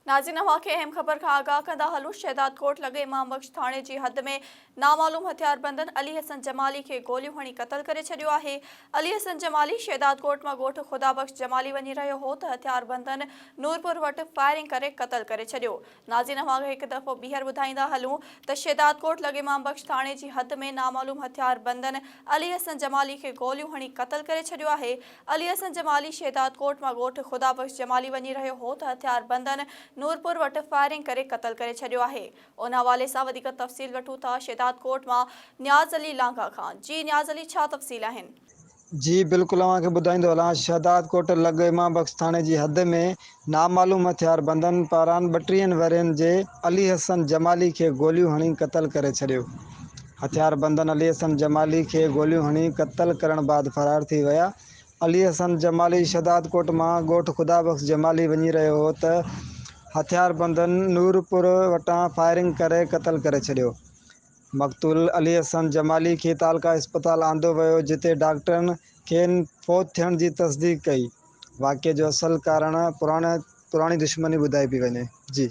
नाज़रीन अवां खे अहम ख़बर का आगाह कंदा हलूं। शहदाद कोट लगे इमाम बख्श थाने जी हद में नामालूम हथियारबंदन अली हसन जमाली के गोलियों हणी क़त्ल करे छडियो आहे। अली हसन जमाली शहदाद कोट मां ॻोठ खुदा बख्श जमाली वञी रहियो हो त हथियारबंदन नूरपुर वटि फायरिंग करे क़त्ल करे छडियो। नाज़रीन अवां खे हिकु दफ़ो ॿीहर ॿुधाईंदा हलूं त शहदाद कोट लगे इमाम बख्श थाने जी हद में नामालूम हथियारबंदन अली हसन जमाली के गोलियों हणी क़त्ल करे छडियो आहे। अली हसन जमाली शहदाद कोट मां ॻोठ खुदा बख्श जमाली वञी रहियो हो त हथियारबंदन नूरपुर वटि फायरिंग करे क़त्ल करे छडियो आहे। उन हवाले सां वधीक तफ़सील वठूं था शहदाद कोट मां न्याज़ अली लांघा खान। जी न्याज़ अली, छा तफ़सील आहिनि? जी बिल्कुल अवां खे ॿुधाईंदो हलां। शहदाद कोट लॻे इमाम बख्श थाने जी हद में नामालूम हथियारबंदन पारां 32 वरियनि जे अली हसन जमाली के गोलियूं हणी क़त्ल करे छडियो। हथियारबंदन अली हसन जमाली के गोलियूं हणी क़त्ल करण बाद फरार थी विया। अली हसन जमाली शहदाद कोट मां ॻोठ खुदा बख्श जमाली वञी रहियो हो त हथियारबंदन नूरपुर वटां फायरिंग करे क़त्ल करे छडियो। मक़तूल अली हसन जमाली खे तालका अस्पताल आंदो वियो, जिते डॉक्टरनि खेनि फौत थियण जी तस्दीक कई। वाक़िए जो असल कारण पुराणी दुश्मनी ॿुधाई पई वञे। जी।